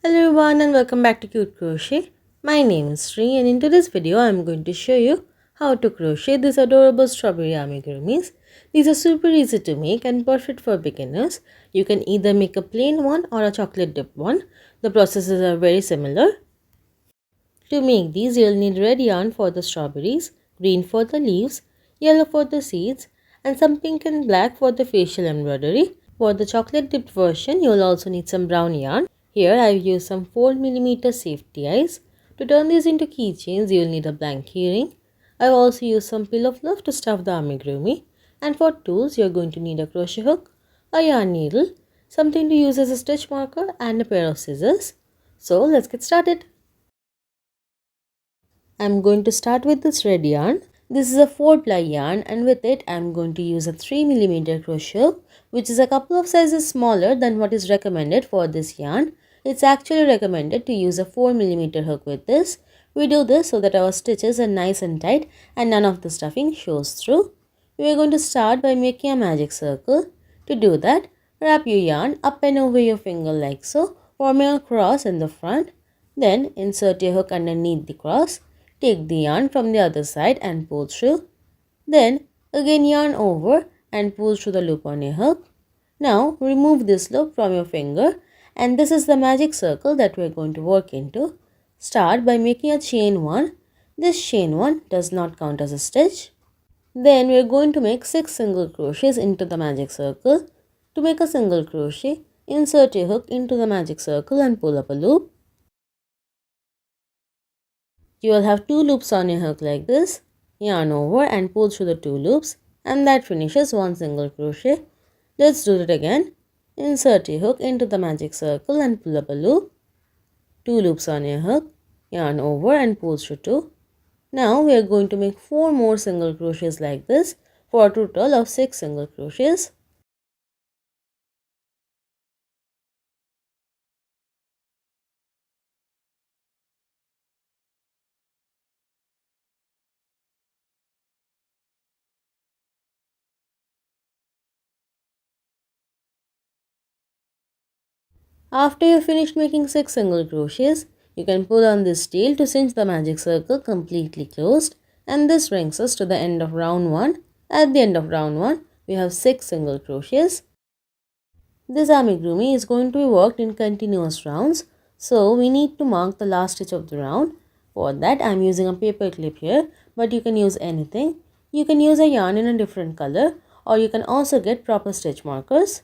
Hello everyone and welcome back to Cute Crochet. My name is Sri and in today's video I am going to show you how to crochet these adorable strawberry amigurumis. These are super easy to make and perfect for beginners. You can either make a plain one or a chocolate dipped one. The processes are very similar. To make these you'll need red yarn for the strawberries, green for the leaves, yellow for the seeds and some pink and black for the facial embroidery. For the chocolate dipped version you'll also need some brown yarn. Here I've used some 4mm safety eyes. To turn these into keychains you'll need a blank keyring. I've also used some pillow fluff to stuff the amigurumi. And for tools you're going to need a crochet hook, a yarn needle, something to use as a stitch marker and a pair of scissors. So let's get started. I'm going to start with this red yarn. This is a 4-ply yarn and with it I'm going to use a 3mm crochet hook, which is a couple of sizes smaller than what is recommended for this yarn. It's actually recommended to use a 4mm hook with this. We do this so that our stitches are nice and tight and none of the stuffing shows through. We are going to start by making a magic circle. To do that, wrap your yarn up and over your finger like so, forming a cross in the front. Then insert your hook underneath the cross. Take the yarn from the other side and pull through. Then again yarn over and pull through the loop on your hook. Now remove this loop from your finger and this is the magic circle that we are going to work into. Start by making a chain 1. This chain 1 does not count as a stitch. Then we are going to make 6 single crochets into the magic circle. To make a single crochet, insert your hook into the magic circle and pull up a loop. You will have 2 loops on your hook like this. Yarn over and pull through the 2 loops and that finishes 1 single crochet. Let's do it again. Insert your hook into the magic circle and pull up a loop. 2 loops on your hook. Yarn over and pull through 2. Now we are going to make 4 more single crochets like this for a total of 6 single crochets. After you finished making 6 single crochets, you can pull on this tail to cinch the magic circle completely closed, and this brings us to the end of round 1. At the end of round 1, we have 6 single crochets. This amigurumi is going to be worked in continuous rounds, so we need to mark the last stitch of the round. For that I am using a paper clip here, but you can use anything. You can use a yarn in a different color or you can also get proper stitch markers.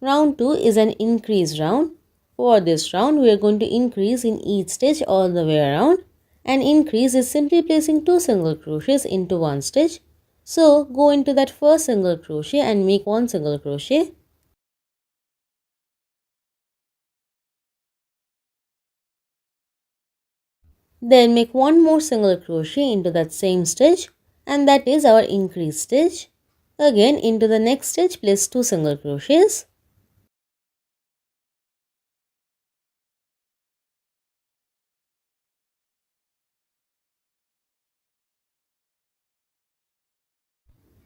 Round 2 is an increase round. For this round, we are going to increase in each stitch all the way around. An increase is simply placing 2 single crochets into one stitch. So, go into that first single crochet and make 1 single crochet. Then make 1 more single crochet into that same stitch and that is our increase stitch. Again, into the next stitch, place 2 single crochets.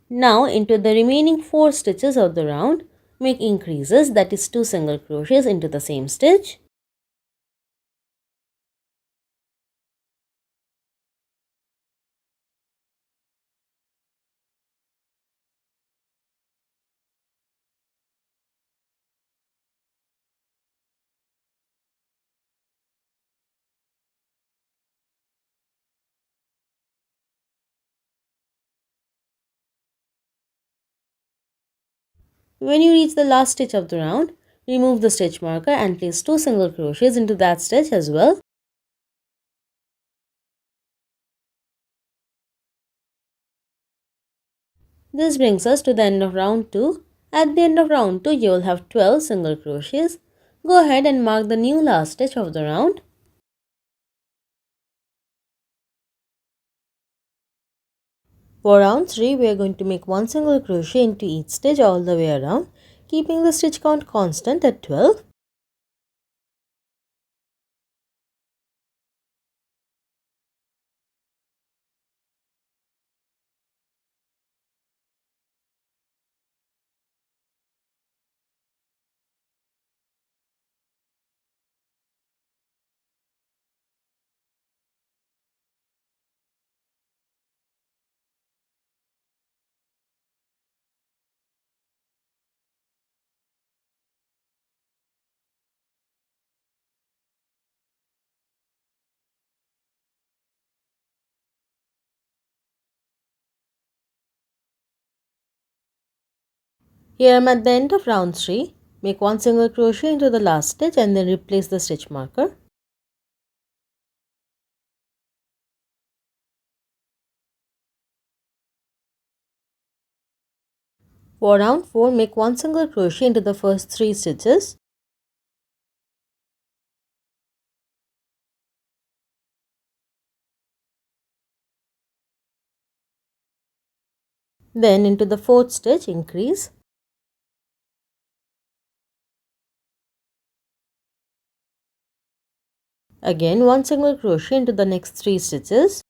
Now into the remaining 4 stitches of the round, make increases, that is 2 single crochets into the same stitch. When you reach the last stitch of the round, remove the stitch marker and place 2 single crochets into that stitch as well. This brings us to the end of round 2. At the end of round 2, you will have 12 single crochets. Go ahead and mark the new last stitch of the round. For round 3, we are going to make 1 single crochet into each stitch all the way around, keeping the stitch count constant at 12. Here I am at the end of round 3. Make one single crochet into the last stitch and then replace the stitch marker. For round 4, make one single crochet into the first 3 stitches. Then into the 4th stitch, increase. Again, one single crochet into the next 3 stitches.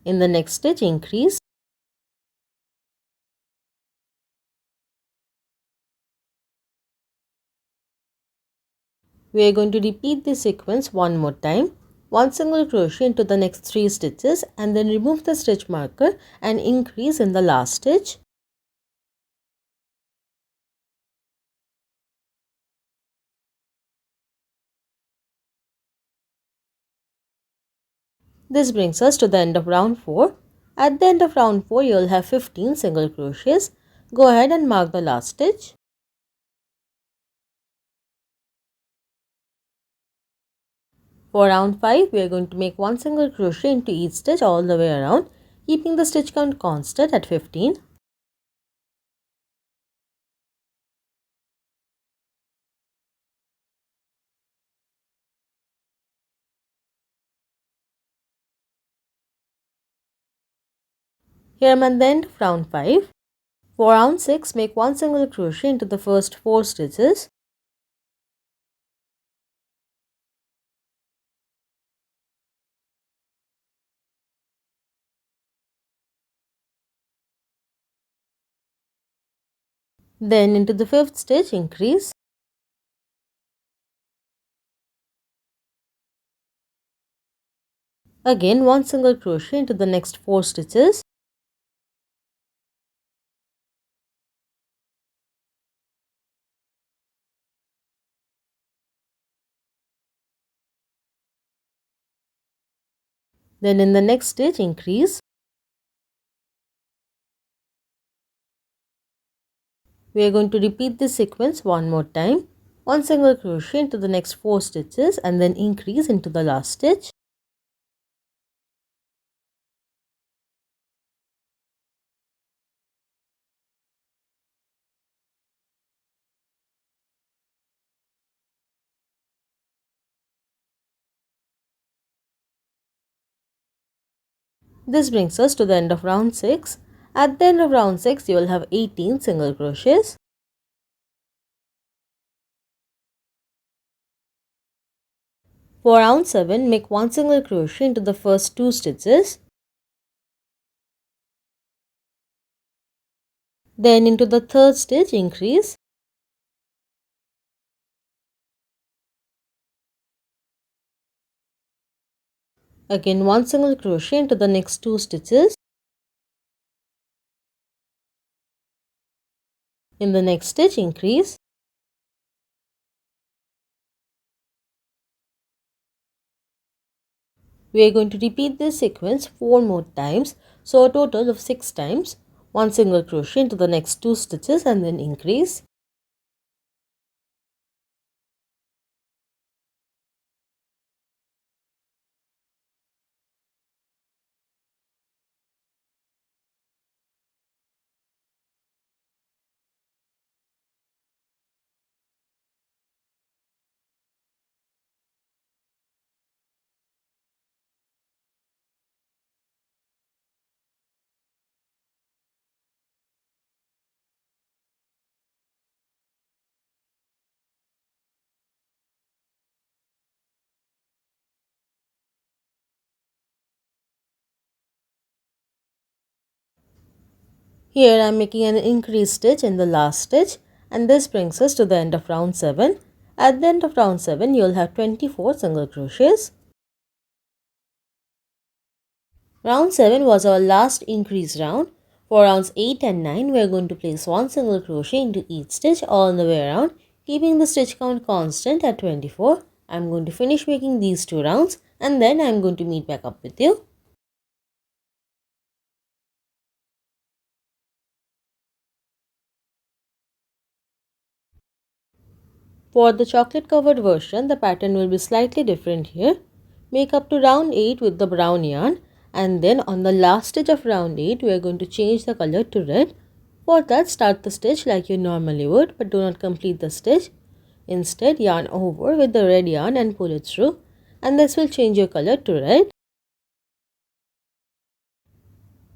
In the next stitch, increase. We are going to repeat this sequence one more time. One single crochet into the next 3 stitches and then remove the stitch marker and increase in the last stitch. This brings us to the end of round 4. At the end of round 4, you will have 15 single crochets. Go ahead and mark the last stitch. For round 5, we are going to make one single crochet into each stitch all the way around, keeping the stitch count constant at 15. Here I am at the end of round 5. For round 6, make one single crochet into the first 4 stitches. Then into the 5th stitch, increase. Again, one single crochet into the next 4 stitches. Then in the next stitch, increase. We are going to repeat this sequence one more time. One single crochet into the next 4 stitches and then increase into the last stitch. This brings us to the end of round 6. At the end of round 6, you will have 18 single crochets. For round 7, make one single crochet into the first 2 stitches. Then into the 3rd stitch, increase. Again, one single crochet into the next 2 stitches. In the next stitch, increase. We are going to repeat this sequence 4 more times, so a total of 6 times. One single crochet into the next 2 stitches and then increase. Here I am making an increase stitch in the last stitch, and this brings us to the end of round 7. At the end of round 7, you will have 24 single crochets. Round 7 was our last increase round. For rounds 8 and 9, we are going to place one single crochet into each stitch all the way around, keeping the stitch count constant at 24. I am going to finish making these 2 rounds and then I'm going to meet back up with you. For the chocolate covered version, the pattern will be slightly different here. Make up to round 8 with the brown yarn, and then on the last stitch of round 8 we are going to change the color to red. For that, start the stitch like you normally would, but do not complete the stitch. Instead, yarn over with the red yarn and pull it through, and this will change your color to red.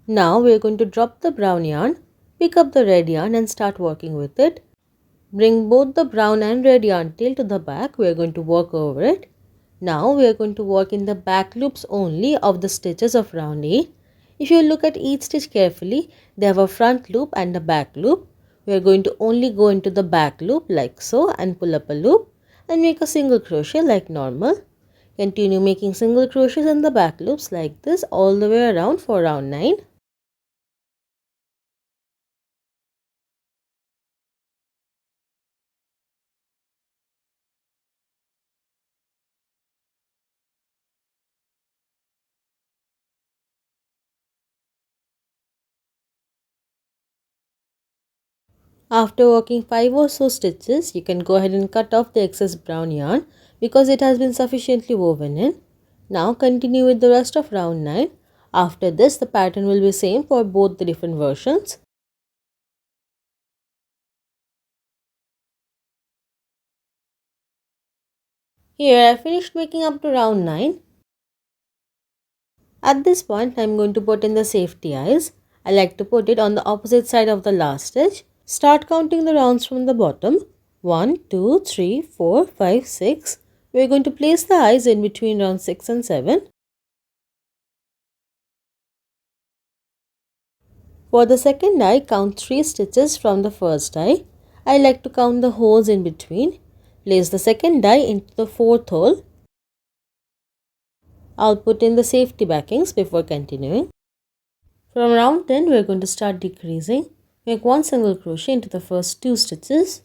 Now we are going to drop the brown yarn, pick up the red yarn and start working with it. Bring both the brown and red yarn tail to the back. We are going to work over it. Now we are going to work in the back loops only of the stitches of round 8. If you look at each stitch carefully, they have a front loop and a back loop. We are going to only go into the back loop like so and pull up a loop and make a single crochet like normal. Continue making single crochets in the back loops like this all the way around for round 9. After working 5 or so stitches, you can go ahead and cut off the excess brown yarn because it has been sufficiently woven in. Now continue with the rest of round 9. After this, the pattern will be same for both the different versions. Here I finished making up to round 9. At this point, I am going to put in the safety eyes. I like to put it on the opposite side of the last stitch. Start counting the rounds from the bottom. 1, 2, 3, 4, 5, 6. We are going to place the eyes in between round 6 and 7. For the second eye, count 3 stitches from the first eye. I like to count the holes in between. Place the second die into the fourth hole. I'll put in the safety backings before continuing. From round 10, we are going to start decreasing. Make one single crochet into the first 2 stitches.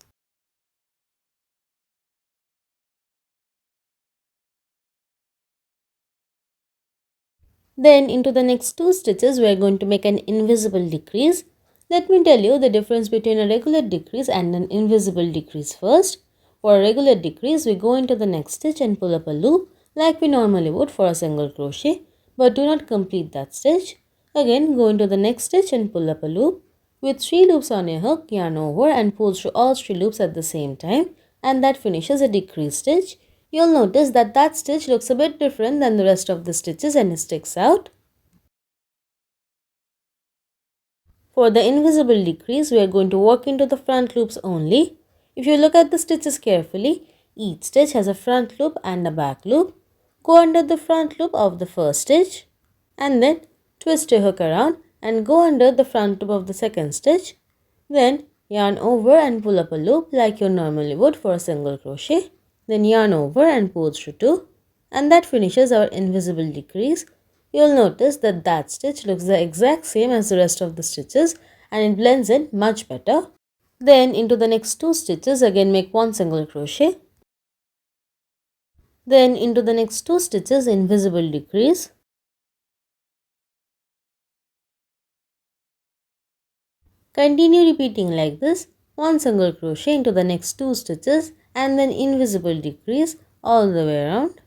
Then into the next 2 stitches, we are going to make an invisible decrease. Let me tell you the difference between a regular decrease and an invisible decrease first. For a regular decrease, we go into the next stitch and pull up a loop like we normally would for a single crochet, but do not complete that stitch. Again, go into the next stitch and pull up a loop. With 3 loops on your hook, yarn over and pull through all 3 loops at the same time, and that finishes a decrease stitch. You'll notice that that stitch looks a bit different than the rest of the stitches and it sticks out. For the invisible decrease, we are going to work into the front loops only. If you look at the stitches carefully, each stitch has a front loop and a back loop. Go under the front loop of the first stitch and then twist your hook around and go under the front loop of the second stitch. Then yarn over and pull up a loop like you normally would for a single crochet. Then yarn over and pull through 2, and that finishes our invisible decrease. You'll notice that that stitch looks the exact same as the rest of the stitches and it blends in much better. Then into the next 2 stitches, again make one single crochet. Then into the next 2 stitches, invisible decrease. Continue repeating like this, one single crochet into the next 2 stitches and then invisible decrease all the way around.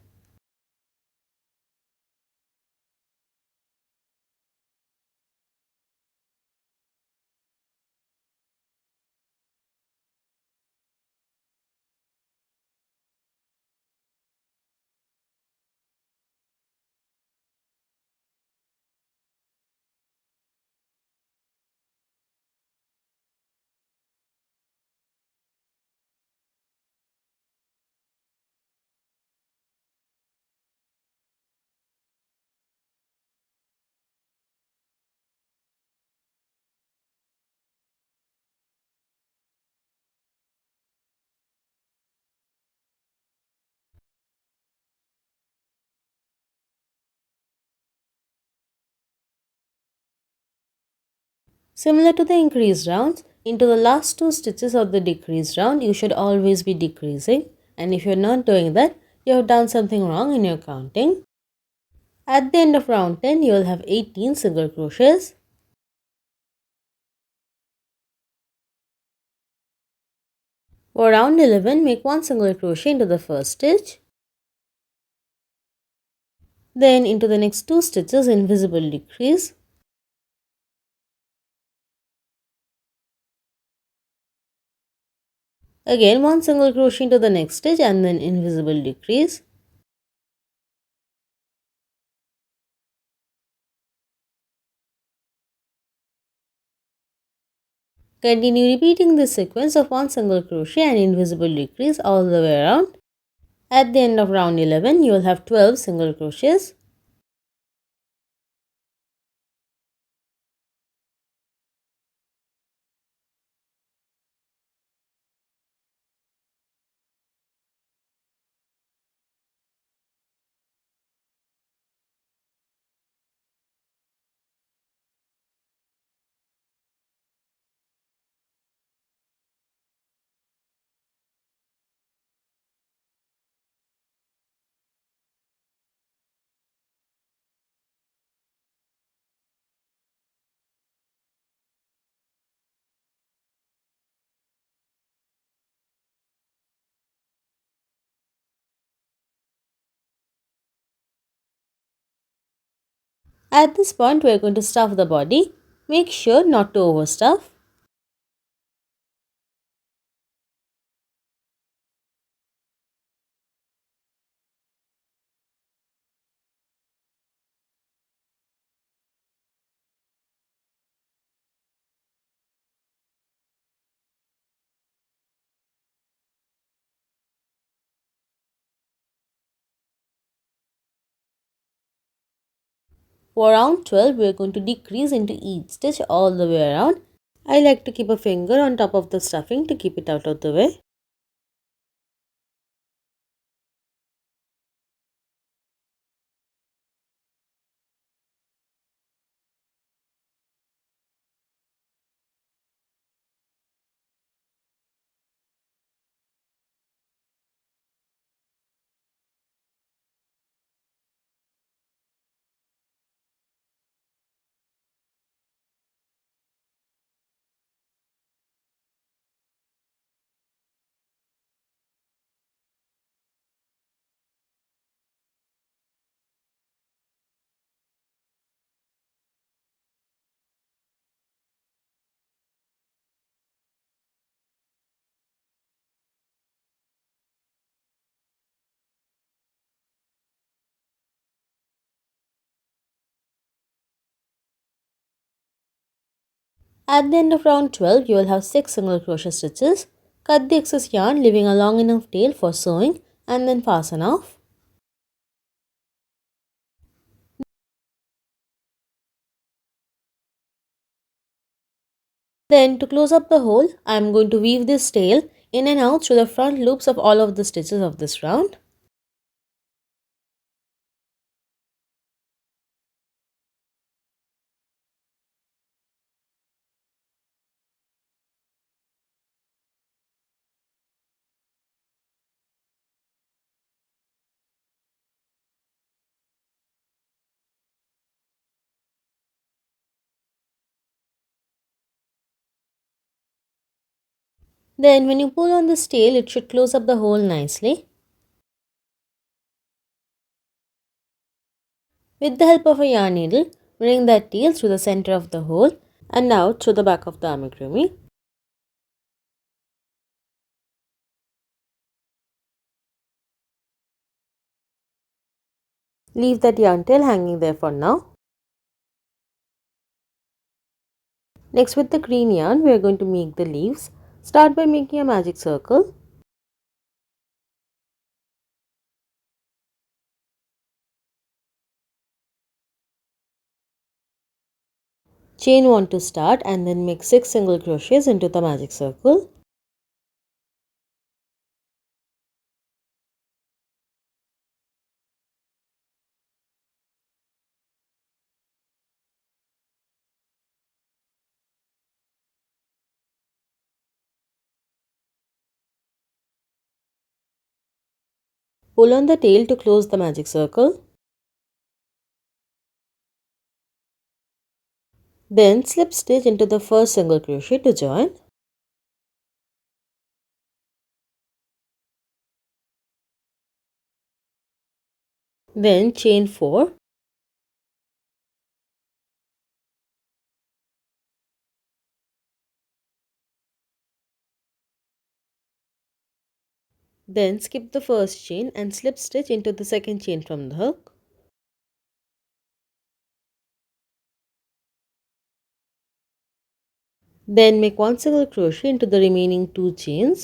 Similar to the increased rounds, into the last 2 stitches of the decreased round, you should always be decreasing, and if you're not doing that, you have done something wrong in your counting. At the end of round 10, you will have 18 single crochets. For round 11, make 1 single crochet into the first stitch. Then into the next 2 stitches, invisible decrease. Again 1 single crochet into the next stitch and then invisible decrease. Continue repeating this sequence of 1 single crochet and invisible decrease all the way around. At the end of round 11, you will have 12 single crochets. At this point, we are going to stuff the body. Make sure not to overstuff. For round 12, we are going to decrease into each stitch all the way around. I like to keep a finger on top of the stuffing to keep it out of the way. At the end of round 12, you will have 6 single crochet stitches. Cut the excess yarn, leaving a long enough tail for sewing, and then fasten off. Then to close up the hole, I am going to weave this tail in and out through the front loops of all of the stitches of this round. Then when you pull on this tail, it should close up the hole nicely. With the help of a yarn needle, bring that tail through the center of the hole and out through the back of the amigurumi. Leave that yarn tail hanging there for now. Next, with the green yarn, we are going to make the leaves. Start by making a magic circle. Chain 1 to start and then make 6 single crochets into the magic circle. Pull on the tail to close the magic circle. Then slip stitch into the first single crochet to join. Then chain 4. Then skip the first chain and slip stitch into the second chain from the hook. Then make one single crochet into the remaining 2 chains.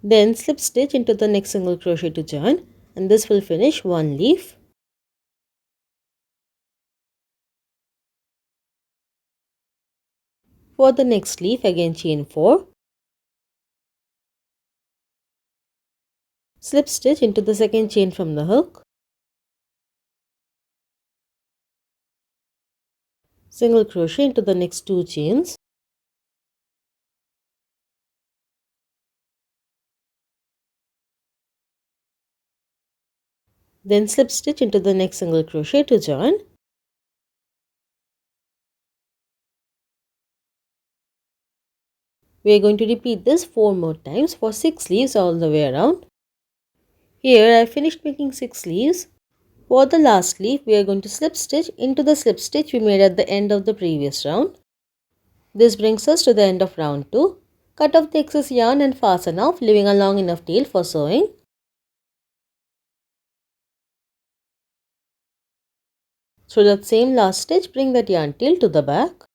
Then slip stitch into the next single crochet to join, and this will finish one leaf. For the next leaf, again chain 4. Slip stitch into the second chain from the hook. Single crochet into the next 2 chains. Then slip stitch into the next single crochet to join. We are going to repeat this 4 more times for 6 leaves all the way around. Here I finished making 6 leaves. For the last leaf, we are going to slip stitch into the slip stitch we made at the end of the previous round. This brings us to the end of round 2. Cut off the excess yarn and fasten off, leaving a long enough tail for sewing. Through that same last stitch, bring that yarn tail to the back.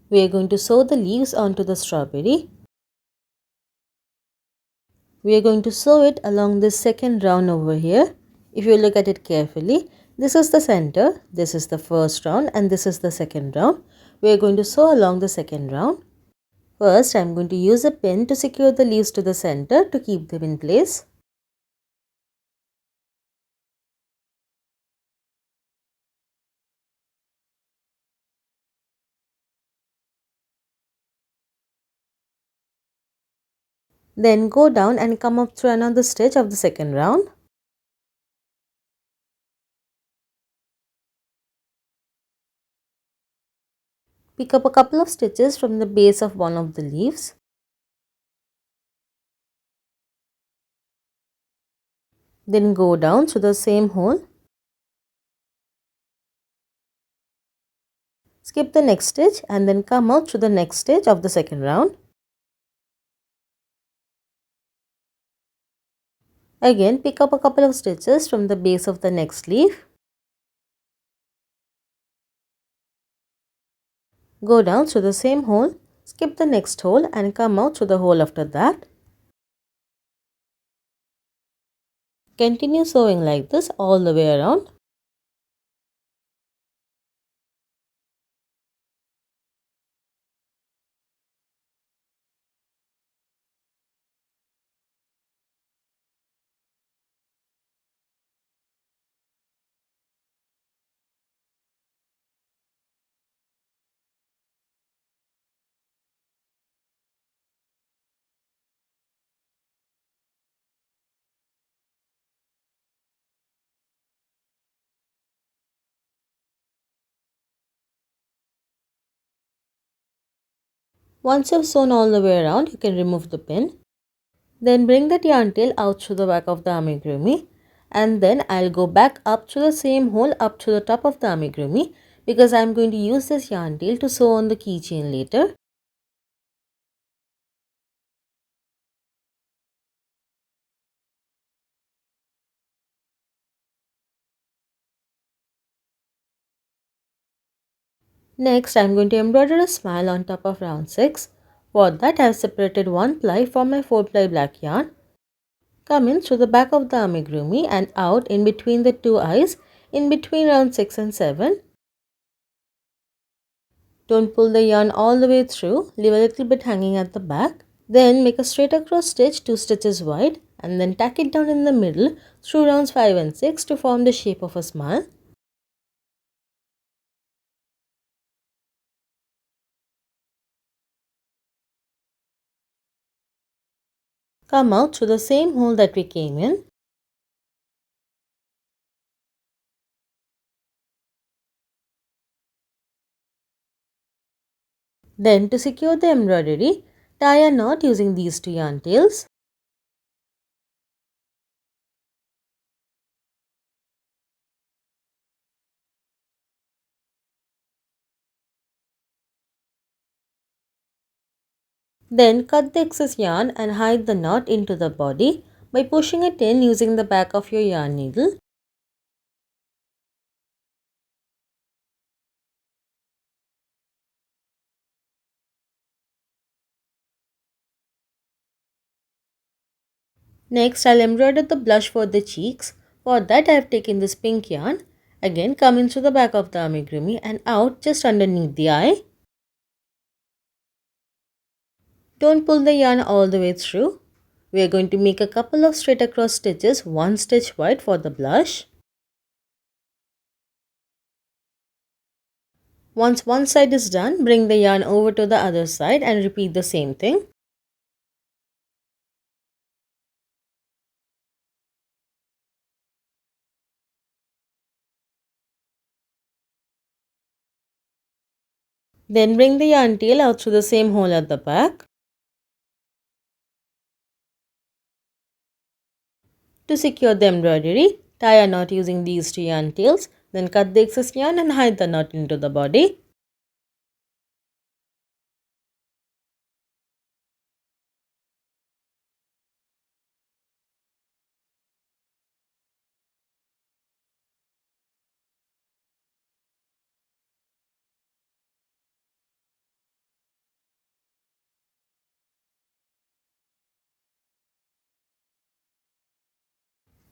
We are going to sew the leaves onto the strawberry. We are going to sew it along this second round over here. If you look at it carefully, this is the center, this is the first round, and this is the second round. We are going to sew along the second round. First, I am going to use a pin to secure the leaves to the center to keep them in place. Then go down and come up through another stitch of the second round. Pick up a couple of stitches from the base of one of the leaves. Then go down through the same hole. Skip the next stitch and then come out through the next stitch of the second round. Again, pick up a couple of stitches from the base of the next leaf. Go down through the same hole, skip the next hole and come out through the hole after that. Continue sewing like this all the way around. Once you've sewn all the way around, you can remove the pin. Then bring that yarn tail out through the back of the amigurumi, and then I'll go back up through the same hole up to the top of the amigurumi because I'm going to use this yarn tail to sew on the keychain later. Next, I'm going to embroider a smile on top of round 6. For that, I have separated one ply from my 4 ply black yarn. Come in through the back of the amigurumi and out in between the two eyes in between round 6 and 7. Don't pull the yarn all the way through, leave a little bit hanging at the back. Then make a straight across stitch 2 stitches wide and then tack it down in the middle through rounds 5 and 6 to form the shape of a smile. Come out through the same hole that we came in. Then to secure the embroidery, tie a knot using these two yarn tails. Then cut the excess yarn and hide the knot into the body by pushing it in using the back of your yarn needle. Next, I'll embroider the blush for the cheeks. For that, I have taken this pink yarn. Again, come in through the back of the amigurumi and out just underneath the eye. Don't pull the yarn all the way through. We are going to make a couple of straight across stitches, one stitch wide for the blush. Once one side is done, bring the yarn over to the other side and repeat the same thing. Then bring the yarn tail out through the same hole at the back. To secure the embroidery, tie a knot using these two yarn tails, then cut the excess yarn and hide the knot into the body.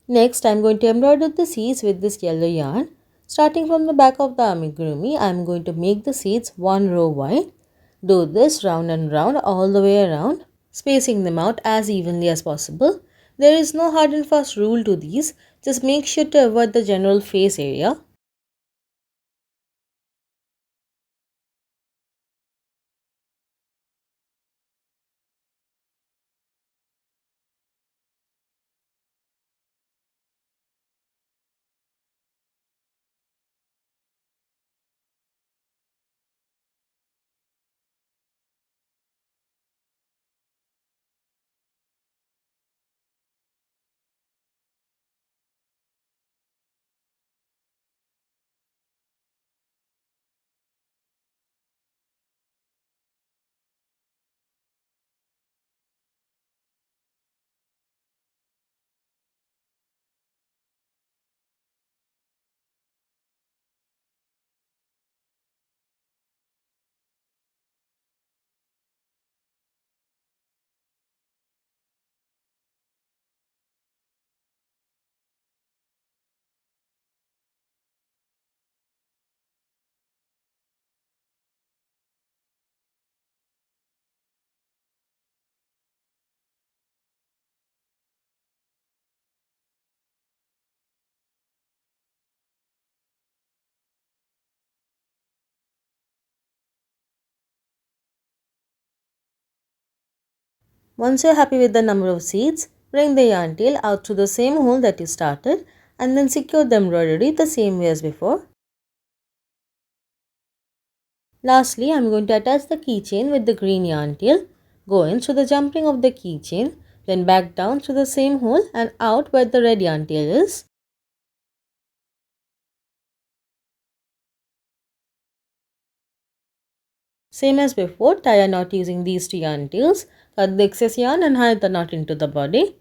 Next, I am going to embroider the seeds with this yellow yarn. Starting from the back of the amigurumi, I am going to make the seeds one row wide. Do this round and round all the way around, spacing them out as evenly as possible. There is no hard and fast rule to these, just make sure to avoid the general face area. Once you are happy with the number of seeds, bring the yarn tail out through the same hole that you started and then secure the embroidery the same way as before. Lastly, I am going to attach the keychain with the green yarn tail. Go in through the jump ring of the keychain, then back down through the same hole and out where the red yarn tail is. Same as before, tie a knot using these two yarn tails, cut the excess yarn and hide the knot into the body.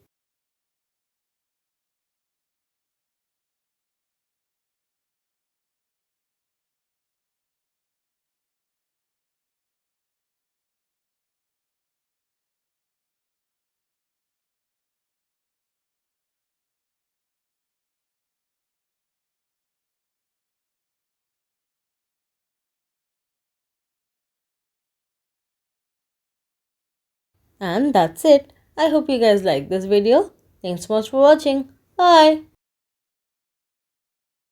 And that's it. I hope you guys like this video. Thanks so much for watching. Bye.